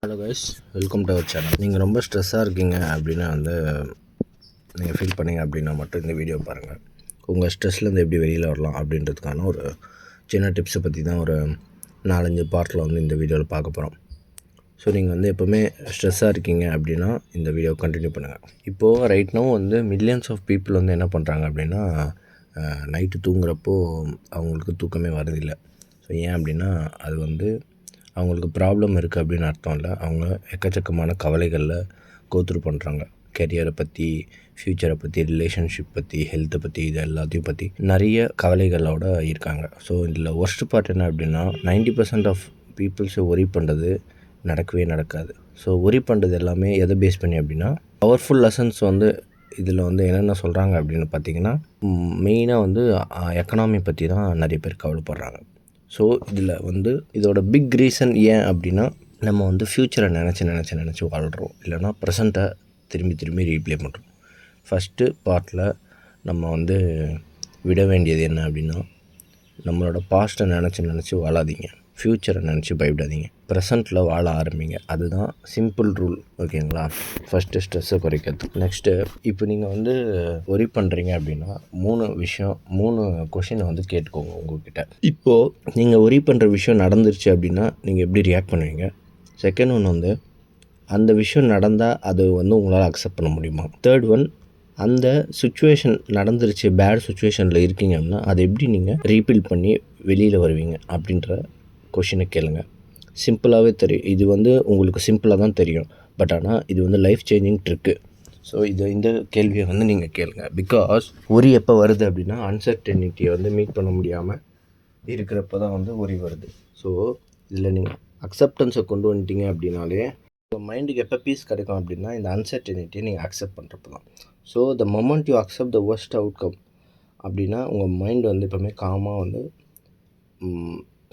Hello guys, welcome to our channel. நீங்கள் ரொம்ப ஸ்ட்ரெஸ்ஸாக இருக்கீங்க அப்படின்னா நீங்கள் ஃபீல் பண்ணீங்க அப்படின்னா மட்டும் இந்த வீடியோ பாருங்கள். உங்கள் ஸ்ட்ரெஸ்லேருந்து எப்படி வெளியில் வரலாம் அப்படின்றதுக்கான ஒரு சின்ன டிப்ஸை பற்றி தான் ஒரு 4-5 பார்ட்டில் இந்த வீடியோவில் பார்க்க போகிறோம். ஸோ நீங்கள் எப்போவுமே ஸ்ட்ரெஸ்ஸாக இருக்கீங்க அப்படின்னா இந்த வீடியோ கண்டினியூ பண்ணுங்கள். இப்போது right now millions of people என்ன பண்ணுறாங்க அப்படின்னா நைட்டு தூங்குறப்போ அவங்களுக்கு தூக்கமே வரதில்லை. ஸோ ஏன் அப்படின்னா அது அவங்களுக்கு ப்ராப்ளம் இருக்குது அப்படின்னு அர்த்தம் இல்லை. அவங்க எக்கச்சக்கமான கவலைகளில் கோத்ரூ பண்ணுறாங்க. கெரியரை பற்றி, ஃப்யூச்சரை பற்றி, ரிலேஷன்ஷிப் பற்றி, ஹெல்த்தை பற்றி, இது எல்லாத்தையும் பற்றி நிறைய கவலைகளோடு இருக்காங்க. ஸோ இதில் ஒர்ஸ்ட் பார்ட் என்ன அப்படின்னா 90% ஆஃப் பீப்புள்ஸை ஒரி பண்ணுறது நடக்கவே நடக்காது. ஸோ ஒரி பண்ணுறது எல்லாமே எதை பேஸ் பண்ணி அப்படின்னா பவர்ஃபுல் லெசன்ஸ் இதில் என்னென்ன சொல்கிறாங்க அப்படின்னு பார்த்திங்கன்னா மெயினாக எக்கனாமி பற்றி தான் நிறைய பேர் கவலைப்படுறாங்க. ஸோ இதில் இதோட பிக் ரீசன் ஏன் அப்படின்னா நம்ம ஃப்யூச்சரை நினச்சி வாழ்கிறோம், இல்லைனா ப்ரெசண்ட்டை திரும்பி ரீப்ளே பண்ணுறோம். ஃபஸ்ட்டு பார்ட்டில் நம்ம விட வேண்டியது என்ன அப்படின்னா நம்மளோட பாஸ்ட்டை நினச்சி வாழாதீங்க, ஃப்யூச்சரை நினச்சி பயப்படாதீங்க, ப்ரெசண்ட்டில் வாழ ஆரம்பிங்க. அதுதான் சிம்பிள் ரூல், ஓகேங்களா? ஃபஸ்ட்டு ஸ்ட்ரெஸ்ஸை குறைக்கிறதுக்கு. நெக்ஸ்ட்டு இப்போ நீங்கள் ஒரி பண்ணுறீங்க அப்படின்னா 3 கொஷினை கேட்டுக்கோங்க உங்கள்கிட்ட. இப்போது நீங்கள் ஒரி பண்ணுற விஷயம் நடந்துருச்சு அப்படின்னா நீங்கள் எப்படி ரியாக்ட் பண்ணுவீங்க? செகண்ட் ஒன் அந்த விஷயம் நடந்தால் அது உங்களால் அக்செப்ட் பண்ண முடியுமா? தேர்ட் ஒன், அந்த சுச்சுவேஷன் நடந்துருச்சு, பேட் சுச்சுவேஷனில் இருக்கீங்க அப்படின்னா அதை எப்படி நீங்கள் ரீபில்ட் பண்ணி வெளியில் வருவீங்க அப்படின்ற கொஷினை கேளுங்க. சிம்பிளாகவே தெரியும், இது உங்களுக்கு சிம்பிளாக தான் தெரியும், பட் ஆனால் இது லைஃப் சேஞ்சிங் ட்ரிக்கு. ஸோ இந்த கேள்வியை நீங்கள் கேளுங்க. பிகாஸ் ஒரி எப்போ வருது அப்படின்னா அன்சர்டனிட்டியை மீட் பண்ண முடியாமல் இருக்கிறப்ப தான் ஒரி வருது. ஸோ இதில் நீங்கள் அக்செப்டன்ஸை கொண்டு வந்துட்டீங்க அப்படின்னாலே உங்கள் மைண்டுக்கு எப்போ பீஸ் கிடைக்கும் அப்படின்னா இந்த அன்சர்டனிட்டியை நீங்கள் அக்செப்ட் பண்ணுறப்ப தான். So the moment you accept the worst outcome அப்படின்னா உங்கள் மைண்டு எப்போவுமே காமாக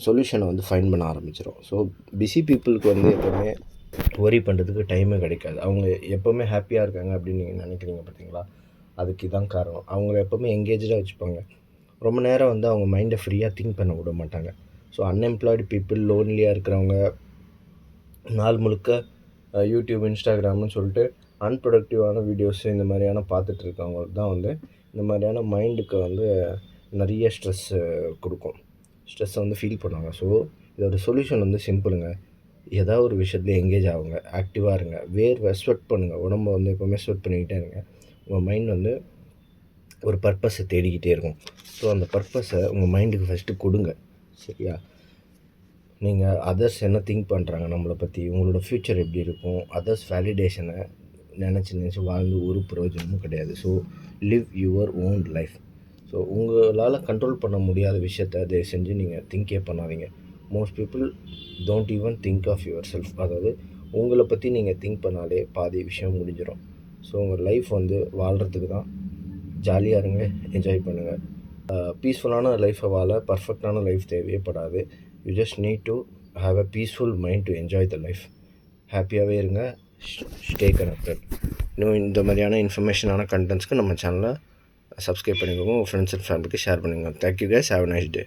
சொல்யூஷனை ஃபைண்ட் பண்ண ஆரம்பிச்சிடும். ஸோ பிஸி பீப்புளுக்கு எப்போவுமே ஒரி பண்ணுறதுக்கு டைமே கிடைக்காது. அவங்க எப்போவுமே ஹாப்பியாக இருக்காங்க அப்படின்னு நீங்கள் நினைக்கிறீங்க பார்த்தீங்களா, அதுக்கு இதான் காரணம். அவங்கள எப்போவுமே எங்கேஜாக வச்சுப்பாங்க. ரொம்ப நேரம் அவங்க மைண்டை ஃப்ரீயாக திங்க் பண்ண விட மாட்டாங்க. ஸோ அன்எம்ப்ளாய்டு பீப்புள், லோன்லியாக இருக்கிறவங்க, நாள் முழுக்க யூடியூப், இன்ஸ்டாகிராம்னு சொல்லிட்டு அன்ப்ரொடக்டிவான வீடியோஸு இந்த மாதிரியான பார்த்துட்ருக்கவங்களுக்கு தான் இந்த மாதிரியான மைண்டுக்கு நிறைய ஸ்ட்ரெஸ்ஸு கொடுக்கும், ஸ்ட்ரெஸ்ஸை ஃபீல் பண்ணுவாங்க. ஸோ இதோட சொல்யூஷன் சிம்பிளுங்க. ஏதாவது ஒரு விஷயத்தில் எங்கேஜ் ஆகுங்க, ஆக்டிவாக இருங்க, வேர்வை ஸ்வெட் பண்ணுங்கள், உடம்பை எப்போவுமே ஸ்வெட் பண்ணிக்கிட்டே இருங்க. உங்கள் மைண்ட் ஒரு பர்பஸை தேடிக்கிட்டே இருக்கும். ஸோ அந்த பர்பஸை உங்கள் மைண்டுக்கு ஃபஸ்ட்டு கொடுங்க, சரியா? நீங்கள் அதர்ஸ் என்ன திங்க் பண்ணுறாங்க நம்மளை பற்றி, உங்களோட ஃப்யூச்சர் எப்படி இருக்கும், அதர்ஸ் வேலிடேஷனை நினச்சி வாழ்ந்து ஒரு பிரயோஜனமும் கிடையாது. So live your own life. So உங்களால் கண்ட்ரோல் பண்ண முடியாத விஷயத்தை அதை செஞ்சு நீங்கள் திங்கே பண்ணாதீங்க. Most people don't even think of yourself. அதாவது உங்களை பற்றி நீங்கள் திங்க் பண்ணாலே பாதி விஷயம் முடிஞ்சிடும். ஸோ உங்கள் லைஃப் வாழ்கிறதுக்கு தான். ஜாலியாக இருங்க, என்ஜாய் பண்ணுங்கள். பீஸ்ஃபுல்லான லைஃப்பை வாழ பர்ஃபெக்டான லைஃப் தேவைப்படாது. You just need to have a peaceful mind to enjoy the life. ஹாப்பியாகவே இருங்க, ஸ்டே கனெக்டட். இன்னும் இந்த மாதிரியான இன்ஃபர்மேஷனான கண்டென்ட்ஸ்க்கு நம்ம சேனலை சப்ஸ்கிரைப் பண்ணிக்கோங்க, உங்கள் ஃப்ரெண்ட்ஸ் அண்ட் ஃபேமிலிக்கு ஷேர் பண்ணுங்கள். Thank you guys, have a nice day.